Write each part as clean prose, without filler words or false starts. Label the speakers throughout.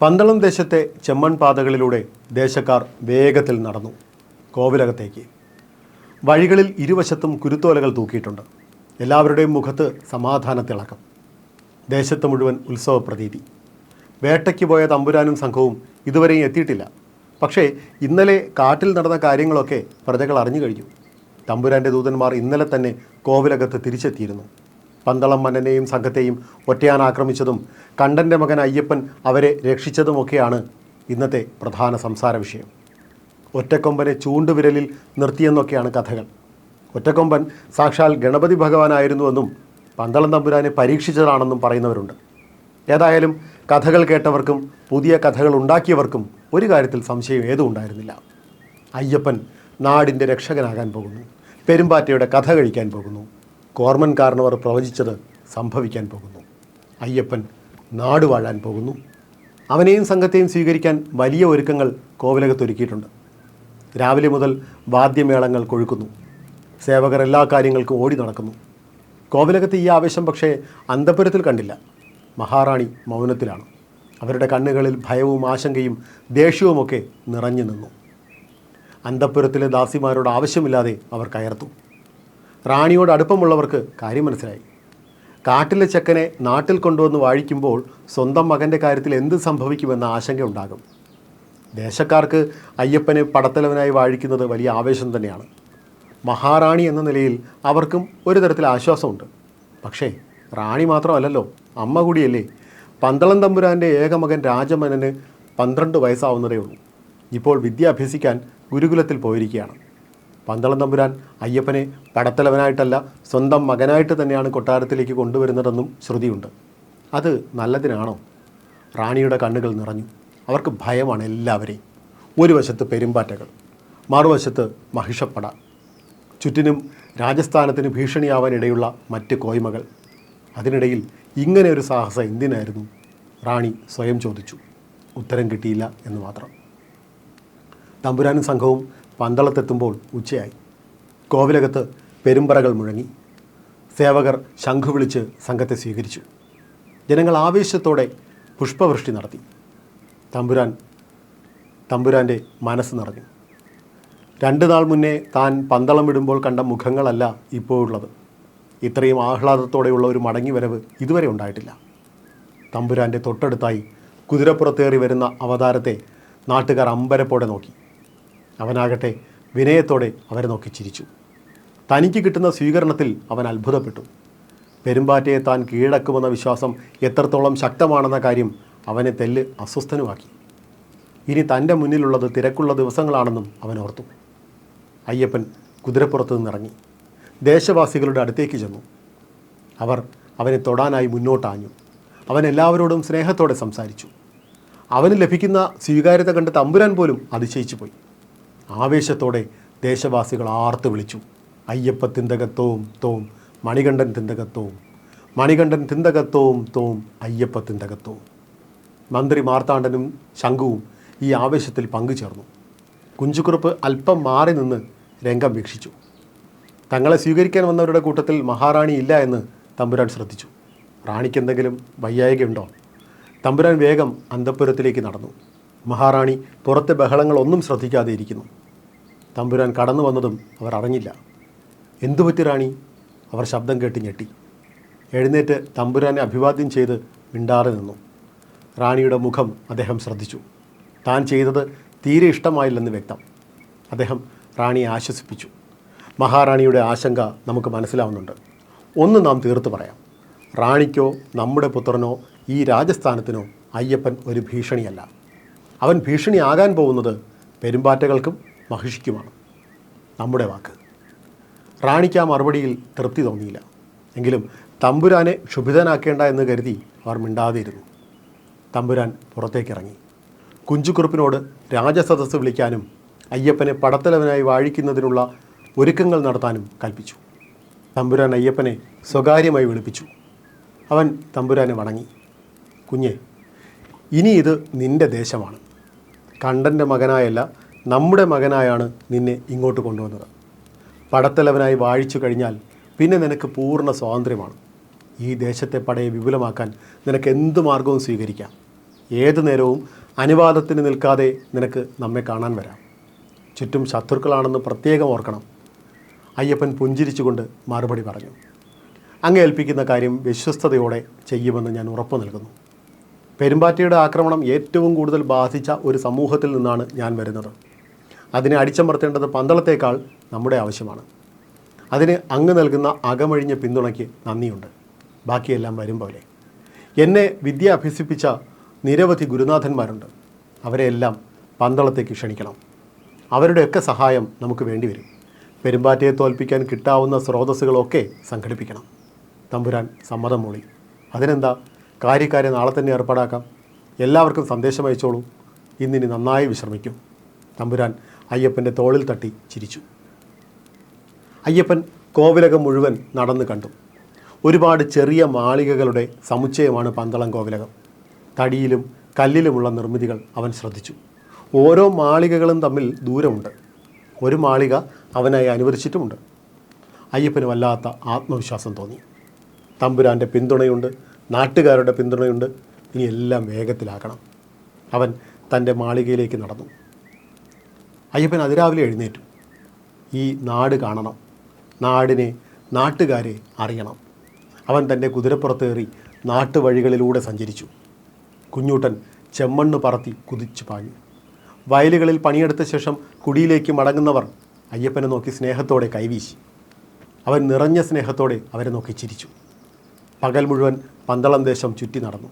Speaker 1: പന്തളം ദേശത്തെ ചെമ്മൺ പാതകളിലൂടെ ദേശക്കാർ വേഗത്തിൽ നടന്നു കോവിലകത്തേക്ക്. വഴികളിൽ ഇരുവശത്തും കുരുത്തോലകൾ തൂക്കിയിട്ടുണ്ട്. എല്ലാവരുടെയും മുഖത്ത് സമാധാനത്തിളക്കം. ദേശത്ത് മുഴുവൻ ഉത്സവ പ്രതീതി. വേട്ടയ്ക്ക് പോയ തമ്പുരാനും സംഘവും ഇതുവരെയും എത്തിയിട്ടില്ല. പക്ഷേ ഇന്നലെ കാട്ടിൽ നടന്ന കാര്യങ്ങളൊക്കെ പ്രജകൾ അറിഞ്ഞു കഴിഞ്ഞു. തമ്പുരാൻ്റെ ദൂതന്മാർ ഇന്നലെ തന്നെ കോവിലകത്ത് തിരിച്ചെത്തിയിരുന്നു. പന്തളം മന്നനെയും സംഘത്തെയും ഒറ്റയാൻ ആക്രമിച്ചതും കണ്ടൻ്റെ മകൻ അയ്യപ്പൻ അവരെ രക്ഷിച്ചതുമൊക്കെയാണ് ഇന്നത്തെ പ്രധാന സംസാര വിഷയം. ഒറ്റക്കൊമ്പനെ ചൂണ്ടുവിരലിൽ നിർത്തിയെന്നൊക്കെയാണ് കഥകൾ. ഒറ്റക്കൊമ്പൻ സാക്ഷാൽ ഗണപതി ഭഗവാനായിരുന്നുവെന്നും പന്തളം തമ്പുരാനെ പരീക്ഷിച്ചതാണെന്നും പറയുന്നവരുണ്ട്. ഏതായാലും കഥകൾ കേട്ടവർക്കും പുതിയ കഥകൾ ഉണ്ടാക്കിയവർക്കും ഒരു കാര്യത്തിൽ സംശയം ഏതും ഉണ്ടായിരുന്നില്ല. അയ്യപ്പൻ നാടിൻ്റെ രക്ഷകനാകാൻ പോകുന്നു. പെരുമ്പാറ്റയുടെ കഥ കഴിക്കാൻ പോകുന്നു. കോർമൻ കാരണവർ പ്രവചിച്ചത് സംഭവിക്കാൻ പോകുന്നു. അയ്യപ്പൻ നാട് വാഴാൻ പോകുന്നു. അവനെയും സംഘത്തെയും സ്വീകരിക്കാൻ വലിയ ഒരുക്കങ്ങൾ കോവിലകത്തൊരുക്കിയിട്ടുണ്ട്. രാവിലെ മുതൽ വാദ്യമേളങ്ങൾ കൊഴുക്കുന്നു. സേവകർ എല്ലാ കാര്യങ്ങൾക്കും ഓടി നടക്കുന്നു. കോവിലകത്ത് ഈ ആവേശം പക്ഷേ അന്തഃപുരത്തിൽ കണ്ടില്ല. മഹാറാണി മൗനത്തിലാണ്. അവരുടെ കണ്ണുകളിൽ ഭയവും ആശങ്കയും ദേഷ്യവുമൊക്കെ നിറഞ്ഞു നിന്നു. അന്തഃപുരത്തിലെ ദാസിമാരോട് ആവശ്യമില്ലാതെ അവർ കയർത്തു. റാണിയോട് അടുപ്പമുള്ളവർക്ക് കാര്യം മനസ്സിലായി. കാട്ടിലെ ചെക്കനെ നാട്ടിൽ കൊണ്ടുവന്ന് വാഴിക്കുമ്പോൾ സ്വന്തം മകൻ്റെ കാര്യത്തിൽ എന്ത് സംഭവിക്കുമെന്ന ആശങ്കയുണ്ടാകും. ദേശക്കാർക്ക് അയ്യപ്പനെ പടത്തലവനായി വാഴിക്കുന്നത് വലിയ ആവേശം തന്നെയാണ്. മഹാറാണി എന്ന നിലയിൽ അവർക്കും ഒരു തരത്തിൽ ആശ്വാസമുണ്ട്. പക്ഷേ റാണി മാത്രമല്ലല്ലോ, അമ്മ കൂടിയല്ലേ. പന്തളം തമ്പുരാൻ്റെ ഏകമകൻ രാജമനന് 12 വയസ്സാവുന്നതേ ഉള്ളൂ. ഇപ്പോൾ വിദ്യ അഭ്യസിക്കാൻ ഗുരുകുലത്തിൽ പോയിരിക്കുകയാണ്. പന്തളം തമ്പുരാൻ അയ്യപ്പനെ പടത്തലവനായിട്ടല്ല സ്വന്തം മകനായിട്ട് തന്നെയാണ് കൊട്ടാരത്തിലേക്ക് കൊണ്ടുവരുന്നതെന്നും ശ്രുതിയുണ്ട്. അത് നല്ലതിനാണോ? റാണിയുടെ കണ്ണുകൾ നിറഞ്ഞു. അവർക്ക് ഭയമാണ് എല്ലാവരെയും. ഒരു വശത്ത് പെരുമ്പാറ്റകൾ, മറുവശത്ത് മഹിഷപ്പട, ചുറ്റിനും രാജസ്ഥാനത്തിന് ഭീഷണിയാവാനിടയുള്ള മറ്റ് കോയ്മകൾ. അതിനിടയിൽ ഇങ്ങനെ ഒരു സാഹസം എന്തിനായിരുന്നു? റാണി സ്വയം ചോദിച്ചു. ഉത്തരം കിട്ടിയില്ല എന്ന് മാത്രം. തമ്പുരാനും സംഘവും പന്തളത്തെത്തുമ്പോൾ ഉച്ചയായി. കോവിലകത്ത് പെരുമ്പറകൾ മുഴങ്ങി. സേവകർ ശംഖു വിളിച്ച് സംഘത്തെ സ്വീകരിച്ചു. ജനങ്ങൾ ആവേശത്തോടെ പുഷ്പവൃഷ്ടി നടത്തി. തമ്പുരാൻ്റെ മനസ്സ് നിറഞ്ഞു. 2 നാൾ മുന്നേ താൻ പന്തളം വിടുമ്പോൾ കണ്ട മുഖങ്ങളല്ല ഇപ്പോഴുള്ളത്. ഇത്രയും ആഹ്ലാദത്തോടെയുള്ള ഒരു മടങ്ങിവരവ് ഇതുവരെ ഉണ്ടായിട്ടില്ല. തമ്പുരാൻ്റെ തൊട്ടടുത്തായി കുതിരപ്പുറത്തേറി വരുന്ന അവതാരത്തെ നാട്ടുകാർ അമ്പരപ്പോടെ നോക്കി. അവനാകട്ടെ വിനയത്തോടെ അവരെ നോക്കി ചിരിച്ചു. തനിക്ക് കിട്ടുന്ന സ്വീകരണത്തിൽ അവൻ അത്ഭുതപ്പെട്ടു. പെരുമ്പാറ്റയെ താൻ കീഴടക്കുമെന്ന വിശ്വാസം എത്രത്തോളം ശക്തമാണെന്ന കാര്യം അവനെ തെല്ല് അസ്വസ്ഥനുമാക്കി. ഇനി തൻ്റെ മുന്നിലുള്ളത് തിരക്കുള്ള ദിവസങ്ങളാണെന്നും അവൻ ഓർത്തു. അയ്യപ്പൻ കുതിരപ്പുറത്ത് നിന്നിറങ്ങി ദേശവാസികളുടെ അടുത്തേക്ക് ചെന്നു. അവർ അവനെ തൊടാനായി മുന്നോട്ടാഞ്ഞു. അവൻ എല്ലാവരോടും സ്നേഹത്തോടെ സംസാരിച്ചു. അവന് ലഭിക്കുന്ന സ്വീകാര്യത കണ്ട് തമ്പുരാൻ പോലും അതിശയിച്ചു പോയി. ആവേശത്തോടെ ദേശവാസികൾ ആർത്ത് വിളിച്ചു, അയ്യപ്പ തിന്തകത്തോം തോം മണികണ്ഠൻ തിന്തകത്തോം, മണികണ്ഠൻ തിന്തകത്തോം തോം അയ്യപ്പ തിന്തകത്തോം. മന്ത്രി മാർത്താണ്ഡനും ശംഖുവും ഈ ആവേശത്തിൽ പങ്കുചേർന്നു. കുഞ്ചുകുറുപ്പ് അല്പം മാറി നിന്ന് രംഗം വീക്ഷിച്ചു. തങ്ങളെ സ്വീകരിക്കാൻ വന്നവരുടെ കൂട്ടത്തിൽ മഹാറാണി ഇല്ല എന്ന് തമ്പുരാൻ ശ്രദ്ധിച്ചു. റാണിക്കെന്തെങ്കിലും വയ്യായികയുണ്ടോ? തമ്പുരാൻ വേഗം അന്തഃപുരത്തിലേക്ക് നടന്നു. മഹാറാണി പുറത്തെ ബഹളങ്ങളൊന്നും ശ്രദ്ധിക്കാതെ ഇരിക്കുന്നു. തമ്പുരാൻ കടന്നു വന്നതും അവർ അറിഞ്ഞില്ല. എന്തുപറ്റി റാണി? അവർ ശബ്ദം കേട്ട് ഞെട്ടി. എഴുന്നേറ്റ് തമ്പുരാനെ അഭിവാദ്യം ചെയ്ത് മിണ്ടാതെ നിന്നു. റാണിയുടെ മുഖം അദ്ദേഹം ശ്രദ്ധിച്ചു. താൻ ചെയ്തത് തീരെ ഇഷ്ടമായില്ലെന്ന് വ്യക്തം. അദ്ദേഹം റാണിയെ ആശ്വസിപ്പിച്ചു. മഹാറാണിയുടെ ആശങ്ക നമുക്ക് മനസ്സിലാവുന്നുണ്ട്. ഒന്ന് നാം തീർത്തു പറയാം. റാണിക്കോ നമ്മുടെ പുത്രനോ ഈ രാജസ്ഥാനത്തിനോ അയ്യപ്പൻ ഒരു ഭീഷണിയല്ല. അവൻ ഭീഷണിയാകാൻ പോകുന്നത് പെരുമ്പാറ്റകൾക്കും മഹിഷിക്കുമാണ്. നമ്മുടെ വാക്ക്. റാണിക്ക് ആ മറുപടിയിൽ തൃപ്തി തോന്നിയില്ല. എങ്കിലും തമ്പുരാനെ ക്ഷുഭിതനാക്കേണ്ട എന്ന് കരുതി അവർ മിണ്ടാതെയിരുന്നു. തമ്പുരാൻ പുറത്തേക്കിറങ്ങി. കുഞ്ചുകുറുപ്പിനോട് രാജസദസ്സ് വിളിക്കാനും അയ്യപ്പനെ പടത്തലവനായി വാഴിക്കുന്നതിനുള്ള ഒരുക്കങ്ങൾ നടത്താനും കൽപ്പിച്ചു. തമ്പുരാൻ അയ്യപ്പനെ സ്വകാര്യമായി വിളിപ്പിച്ചു. അവൻ തമ്പുരാനെ വണങ്ങി. കുഞ്ഞെ, ഇനി ഇത് നിൻ്റെ ദേശമാണ്. കണ്ടൻ്റെ മകനായല്ല, നമ്മുടെ മകനായാണ് നിന്നെ ഇങ്ങോട്ട് കൊണ്ടുവന്നത്. പടത്തലവനായി വാഴിച്ചു കഴിഞ്ഞാൽ പിന്നെ നിനക്ക് പൂർണ്ണ സ്വാതന്ത്ര്യമാണ്. ഈ ദേശത്തെ പടയെ വിപുലമാക്കാൻ നിനക്ക് എന്ത് മാർഗവും സ്വീകരിക്കാം. ഏതു നേരവും അനുവാദത്തിന് നിൽക്കാതെ നിനക്ക് നമ്മെ കാണാൻ വരാം. ചുറ്റും ശത്രുക്കളാണെന്ന് പ്രത്യേകം ഓർക്കണം. അയ്യപ്പൻ പുഞ്ചിരിച്ചുകൊണ്ട് മറുപടി പറഞ്ഞു. അങ്ങ് ഏൽപ്പിക്കുന്ന കാര്യം വിശ്വസ്തയോടെ ചെയ്യുമെന്ന് ഞാൻ ഉറപ്പു നൽകുന്നു. പെരുമ്പാറ്റയുടെ ആക്രമണം ഏറ്റവും കൂടുതൽ ബാധിച്ച ഒരു സമൂഹത്തിൽ നിന്നാണ് ഞാൻ വരുന്നത്. അതിനെ അടിച്ചമർത്തേണ്ടത് പന്തളത്തേക്കാൾ നമ്മുടെ ആവശ്യമാണ്. അതിന് അങ്ങ് നൽകുന്ന അകമഴിഞ്ഞ പിന്തുണയ്ക്ക് നന്ദിയുണ്ട്. ബാക്കിയെല്ലാം വരും പോലെ. എന്നെ വിദ്യ അഭ്യസിപ്പിച്ച നിരവധി ഗുരുനാഥന്മാരുണ്ട്. അവരെയെല്ലാം പന്തളത്തേക്ക് ക്ഷണിക്കണം. അവരുടെയൊക്കെ സഹായം നമുക്ക് വേണ്ടിവരും. പെരുമ്പാറ്റയെ തോൽപ്പിക്കാൻ കിട്ടാവുന്ന സ്രോതസ്സുകളൊക്കെ സംഘടിപ്പിക്കണം. തമ്പുരാൻ സമ്മതം മൂളി. അതിനെന്താ, കാര്യക്കാരെ നാളെ തന്നെ ഏർപ്പാടാക്കാം. എല്ലാവർക്കും സന്ദേശം അയച്ചോളൂ. ഇന്നിനി നന്നായി വിശ്രമിക്കും. തമ്പുരാൻ അയ്യപ്പൻ്റെ തോളിൽ തട്ടി ചിരിച്ചു. അയ്യപ്പൻ കോവിലകം മുഴുവൻ നടന്നു കണ്ടു. ഒരുപാട് ചെറിയ മാളികകളുടെ സമുച്ചയമാണ് പന്തളം കോവിലകം. തടിയിലും കല്ലിലുമുള്ള നിർമ്മിതികൾ അവൻ ശ്രദ്ധിച്ചു. ഓരോ മാളികകളും തമ്മിൽ ദൂരമുണ്ട്. ഒരു മാളിക അവനായി അനുവദിച്ചിട്ടുമുണ്ട്. അയ്യപ്പന് വല്ലാത്ത ആത്മവിശ്വാസം തോന്നി. തമ്പുരാൻ്റെ പിന്തുണയുണ്ട്, നാട്ടുകാരുടെ പിന്തുണയുണ്ട്. ഇനി എല്ലാം വേഗത്തിലാക്കണം. അവൻ തൻ്റെ മാളികയിലേക്ക് നടന്നു. അയ്യപ്പൻ അതിരാവിലെ എഴുന്നേറ്റു. ഈ നാട് കാണണം, നാടിനെ, നാട്ടുകാരെ അറിയണം. അവൻ തൻ്റെ കുതിരപ്പുറത്തേറി നാട്ടുവഴികളിലൂടെ സഞ്ചരിച്ചു. കുഞ്ഞൂട്ടൻ ചെമ്മണ്ണ് പറത്തി കുതിച്ചു പാഞ്ഞു. വയലുകളിൽ പണിയെടുത്ത ശേഷം കുടിയിലേക്ക് മടങ്ങുന്നവർ അയ്യപ്പനെ നോക്കി സ്നേഹത്തോടെ കൈവീശി. അവൻ നിറഞ്ഞ സ്നേഹത്തോടെ അവരെ നോക്കി ചിരിച്ചു. പകൽ മുഴുവൻ പന്തളം ദേശം ചുറ്റി നടന്നു.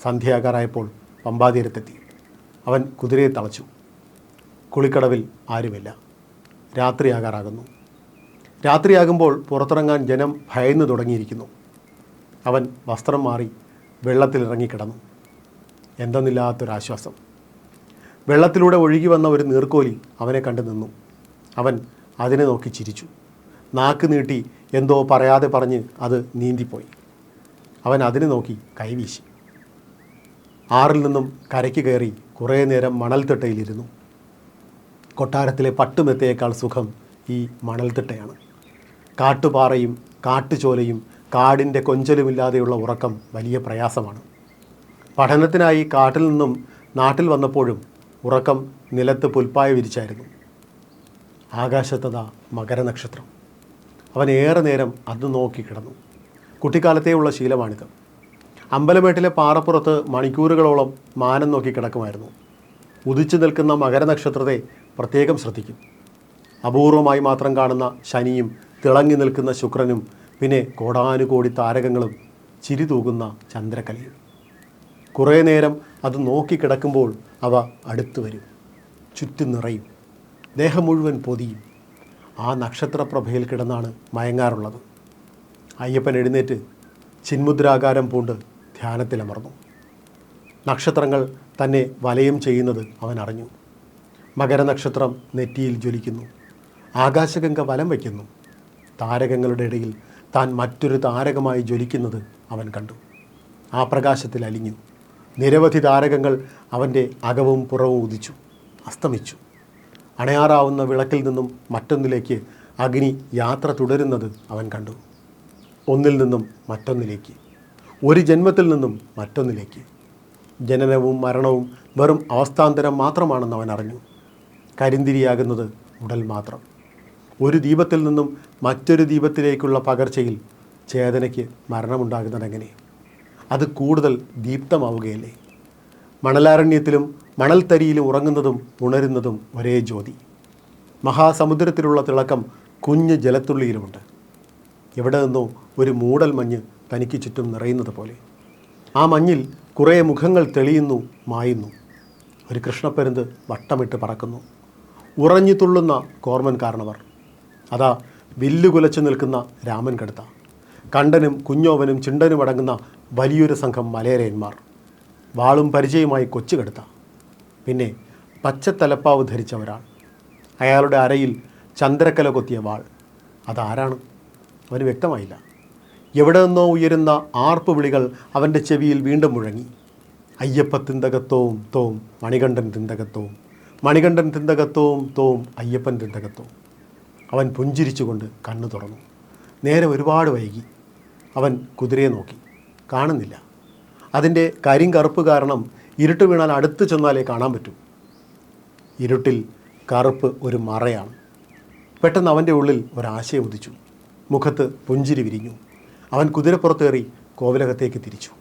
Speaker 1: സന്ധ്യയാകാറായപ്പോൾ പമ്പാതീരത്തെത്തി. അവൻ കുതിരയെ തളച്ചു. കുളിക്കടവിൽ ആരുമില്ല. രാത്രിയാകാറാകുന്നു. രാത്രിയാകുമ്പോൾ പുറത്തിറങ്ങാൻ ജനം ഭയന്നു തുടങ്ങിയിരിക്കുന്നു. അവൻ വസ്ത്രം മാറി വെള്ളത്തിലിറങ്ങിക്കിടന്നു. എന്തെന്നില്ലാത്തൊരാശ്വാസം. വെള്ളത്തിലൂടെ ഒഴുകി വന്ന ഒരു നീർക്കോലി അവനെ കണ്ടു നിന്നു. അവൻ അതിനെ നോക്കി ചിരിച്ചു. നാക്ക് നീട്ടി എന്തോ പറയാതെ പറഞ്ഞ് അത് നീന്തിപ്പോയി. അവൻ അതിനെ നോക്കി കൈവീശി. ആറിൽ നിന്നും കരയ്ക്ക് കയറി കുറേ നേരം മണൽത്തിട്ടയിലിരുന്നു. കൊട്ടാരത്തിലെ പട്ടുമെത്തയേക്കാൾ സുഖം ഈ മണൽത്തിട്ടയാണ്. കാട്ടുപാറയും കാട്ടുചോലയും കാടിൻ്റെ കൊഞ്ചലുമില്ലാതെയുള്ള ഉറക്കം വലിയ പ്രയാസമാണ്. പഠനത്തിനായി കാട്ടിൽ നിന്നും നാട്ടിൽ വന്നപ്പോഴും ഉറക്കം നിലത്ത് പുൽപ്പായ വിരിച്ചായിരുന്നു. ആകാശത്തതാ മകരനക്ഷത്രം. അവൻ ഏറെ നേരം അത് നോക്കി കിടന്നു. കുട്ടിക്കാലത്തെയുള്ള ശീലമാണിത്. അമ്പലമേട്ടിലെ പാറപ്പുറത്ത് മണിക്കൂറുകളോളം മാനം നോക്കി കിടക്കുമായിരുന്നു. ഉദിച്ചു നിൽക്കുന്ന മകരനക്ഷത്രത്തെ പ്രത്യേകം ശ്രദ്ധിക്കും. അപൂർവമായി മാത്രം കാണുന്ന ശനിയും തിളങ്ങി നിൽക്കുന്ന ശുക്രനും പിന്നെ കോടാനുകോടി താരകങ്ങളും ചിരി തൂകുന്ന ചന്ദ്രക്കലയും. കുറേ നേരം അത് നോക്കിക്കിടക്കുമ്പോൾ അവ അടുത്തു വരും, ചുറ്റും നിറയും, ദേഹം മുഴുവൻ പൊതിയും. ആ നക്ഷത്രപ്രഭയിൽ കിടന്നാണ് മയങ്ങാറുള്ളത്. അയ്യപ്പൻ എഴുന്നേറ്റ് ചിന്മുദ്രാകാരം പൂണ്ട് ധ്യാനത്തിലമർന്നു. നക്ഷത്രങ്ങൾ തന്നെ വലയം ചെയ്യുന്നത് അവൻ അറിഞ്ഞു. മകരനക്ഷത്രം നെറ്റിയിൽ ജ്വലിക്കുന്നു. ആകാശഗംഗ വലം വയ്ക്കുന്നു. താരകങ്ങളുടെ ഇടയിൽ താൻ മറ്റൊരു താരകമായി ജ്വലിക്കുന്നത് അവൻ കണ്ടു. ആ പ്രകാശത്തിൽ അലിഞ്ഞു. നിരവധി താരകങ്ങൾ അവൻ്റെ അകവും പുറവും ഉദിച്ചു, അസ്തമിച്ചു. അണയാറാവുന്ന വിളക്കിൽ നിന്നും മറ്റൊന്നിലേക്ക് അഗ്നി യാത്ര തുടരുന്നത് അവൻ കണ്ടു. ഒന്നിൽ നിന്നും മറ്റൊന്നിലേക്ക്, ഒരു ജന്മത്തിൽ നിന്നും മറ്റൊന്നിലേക്ക്. ജനനവും മരണവും വെറും അവസ്ഥാന്തരം മാത്രമാണെന്ന് അവൻ അറിഞ്ഞു. കരിന്തിരിയാകുന്നത് ഉടൽ മാത്രം. ഒരു ദീപത്തിൽ നിന്നും മറ്റൊരു ദീപത്തിലേക്കുള്ള പകർച്ചയിൽ ചേതനയ്ക്ക് മരണമുണ്ടാകുന്നതെങ്ങനെ? അത് കൂടുതൽ ദീപ്തമാവുകയല്ലേ? മണലാരണ്യത്തിലും മണൽത്തരിയിലും ഉറങ്ങുന്നതും ഉണരുന്നതും ഒരേ ജ്യോതി. മഹാസമുദ്രത്തിലുള്ള തിളക്കം കുഞ്ഞ് ജലത്തുള്ളിയിലുമുണ്ട്. എവിടെ നിന്നോ ഒരു മൂടൽ മഞ്ഞ് തനിക്ക് ചുറ്റും നിറയുന്നത് പോലെ. ആ മഞ്ഞിൽ കുറേ മുഖങ്ങൾ തെളിയുന്നു, മായുന്നു. ഒരു കൃഷ്ണപ്പരുന്ത് വട്ടമിട്ട് പറക്കുന്നു. ഉറഞ്ഞു തുള്ളുന്ന കോർമൻ കാരണവർ. അതാ വില്ലുകുലച്ചു നിൽക്കുന്ന രാമൻ കടുത്ത. കണ്ടനും കുഞ്ഞോവനും ചിണ്ടനും അടങ്ങുന്ന വലിയൊരു സംഘം മലയരയന്മാർ. വാളും പരിചയമായി കൊച്ചുകടുത്ത. പിന്നെ പച്ചത്തലപ്പാവ് ധരിച്ച ഒരാൾ. അയാളുടെ അരയിൽ ചന്ദ്രക്കല കൊത്തിയ വാൾ. അതാരാണ്? അവന് വ്യക്തമായില്ല. എവിടെ നിന്നോ ഉയരുന്ന ആർപ്പ് വിളികൾ അവൻ്റെ ചെവിയിൽ വീണ്ടും മുഴങ്ങി. അയ്യപ്പ തിന്തകത്തോം തോം മണികണ്ഠൻ തിന്തകത്തോം, മണികണ്ഠൻ തിന്തകത്തോം തോം അയ്യപ്പൻ തിന്തകത്തോം. അവൻ പുഞ്ചിരിച്ചുകൊണ്ട് കണ്ണു തുറന്നു. നേരെ ഒരുപാട് വൈകി. അവൻ കുതിരയെ നോക്കി. കാണുന്നില്ല. അതിൻ്റെ കരിങ്കറുപ്പ് കാരണം ഇരുട്ട് വീണാൽ അടുത്ത് ചെന്നാലേ കാണാൻ പറ്റൂ. ഇരുട്ടിൽ കറുപ്പ് ഒരു മറയാണ്. പെട്ടെന്ന് അവൻ്റെ ഉള്ളിൽ ഒരാശയം ഉദിച്ചു. മുഖത്ത് പുഞ്ചിരി വിരിഞ്ഞു. അവൻ കുതിരപ്പുറത്തേറി കോവിലകത്തേക്ക് തിരിച്ചു.